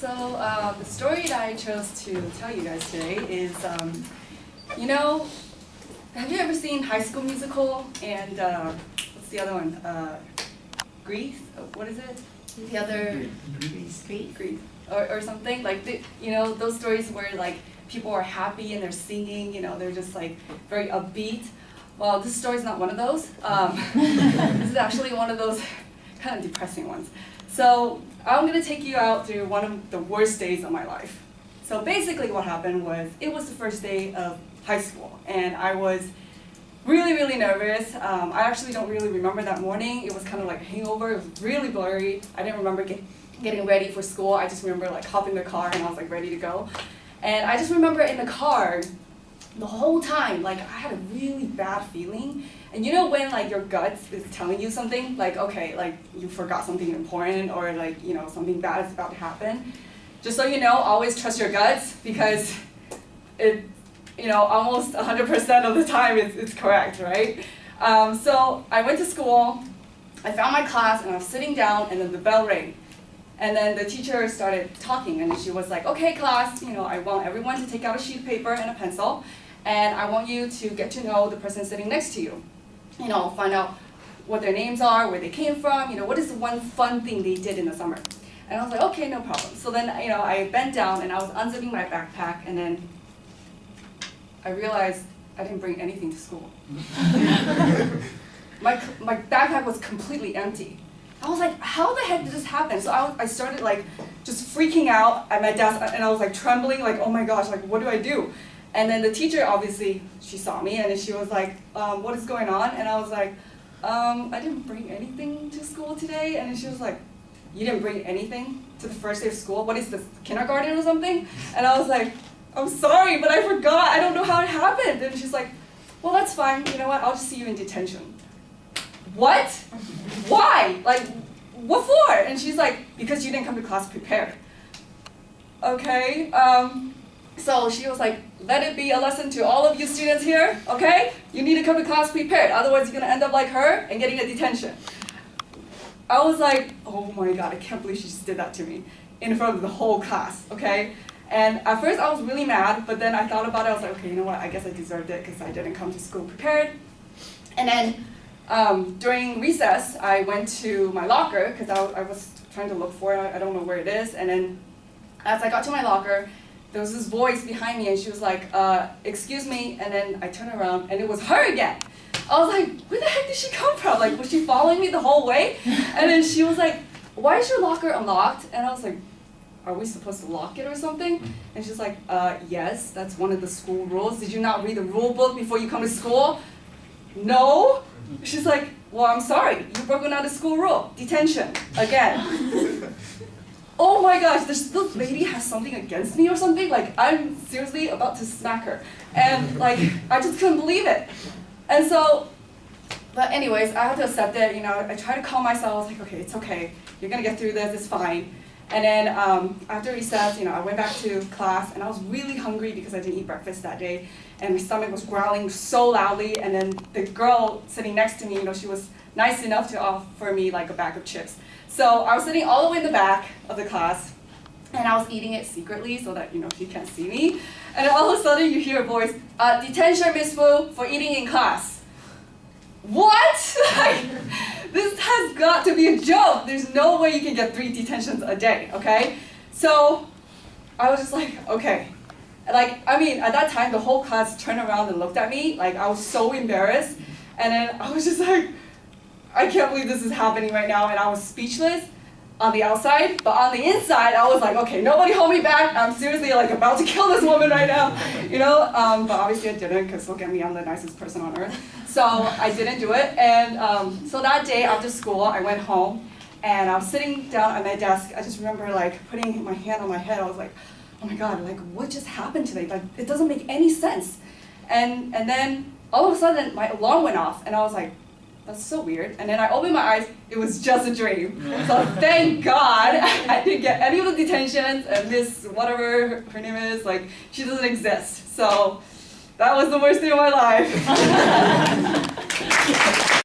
The story that I chose to tell you guys today is, have you ever seen High School Musical and what's the other one? Grease? What is it? The other Grease or something like those stories where like people are happy and they're singing, they're just like very upbeat. Well, this story is not one of those. This is actually one of those kind of depressing ones. So I'm going to take you out through one of the worst days of my life. So basically what happened was, it was the first day of high school, and I was really, really nervous. I actually don't really remember that morning. It was kind of like a hangover. It was really blurry. I didn't remember getting ready for school. I just remember like hopping in the car and I was like ready to go. And I just remember in the car, the whole time, like I had a really bad feeling. And you know when like your gut is telling you something, like okay, like you forgot something important or like something bad is about to happen. Just so you know, always trust your guts because it, almost 100% of the time it's correct, right? So I went to school, I found my class and I was sitting down and then the bell rang. And then the teacher started talking and she was like, okay class, I want everyone to take out a sheet of paper and a pencil and I want you to get to know the person sitting next to you. Find out what their names are, where they came from, what is the one fun thing they did in the summer. And I was like, okay, no problem. So then, I bent down and I was unzipping my backpack and then I realized I didn't bring anything to school. My backpack was completely empty. I was like, how the heck did this happen? So I started like just freaking out at my desk and I was like trembling, like, oh my gosh, like what do I do? And then the teacher, obviously, she saw me and then she was like, what is going on? And I was like, I didn't bring anything to school today. And then she was like, you didn't bring anything to the first day of school? What is this, kindergarten or something? And I was like, I'm sorry, but I forgot. I don't know how it happened. And she's like, well, that's fine. You know what? I'll just see you in detention. What? Why? Like, what for? And she's like, because you didn't come to class prepared. Okay. So she was like, let it be a lesson to all of you students here, okay? You need to come to class prepared, otherwise you're gonna end up like her and getting a detention. I was like, oh my god, I can't believe she just did that to me in front of the whole class, okay? And at first I was really mad, but then I thought about it, I was like, okay, you know what, I guess I deserved it because I didn't come to school prepared. And then during recess, I went to my locker because I was trying to look for it, I don't know where it is, and then as I got to my locker, there was this voice behind me and she was like, excuse me, and then I turned around and it was her again. I was like, where the heck did she come from? Like, was she following me the whole way? And then she was like, why is your locker unlocked? And I was like, are we supposed to lock it or something? And she's like, yes, that's one of the school rules. Did you not read the rule book before you come to school? No. She's like, well, I'm sorry, you broke another school rule. Detention, again. Oh my gosh, this lady has something against me or something? Like, I'm seriously about to smack her. And like, I just couldn't believe it. And so, but anyways, I had to accept it. I tried to calm myself. I was like, okay, it's okay. You're gonna get through this, it's fine. And then after recess, I went back to class and I was really hungry because I didn't eat breakfast that day. And my stomach was growling so loudly. And then the girl sitting next to me, she was nice enough to offer me like a bag of chips. So I was sitting all the way in the back of the class, and I was eating it secretly so that she can't see me. And then all of a sudden you hear a voice, detention, Miss Wu, for eating in class. What? Like, this has got to be a joke. There's no way you can get 3 detentions a day, okay? So I was just like, okay. Like, at that time the whole class turned around and looked at me. Like, I was so embarrassed. And then I was just like, I can't believe this is happening right now, and I was speechless on the outside, but on the inside, I was like, okay, nobody hold me back. I'm seriously like about to kill this woman right now, But obviously I didn't, because look at me, I'm the nicest person on earth. So I didn't do it, and so that day after school, I went home, and I was sitting down at my desk. I just remember like putting my hand on my head. I was like, oh my god, like what just happened today? Like it doesn't make any sense. And then all of a sudden, my alarm went off, and I was like, that's so weird. And then I opened my eyes, it was just a dream. So thank God I didn't get any of the detentions, and Miss whatever her name is, like, she doesn't exist. So that was the worst day of my life.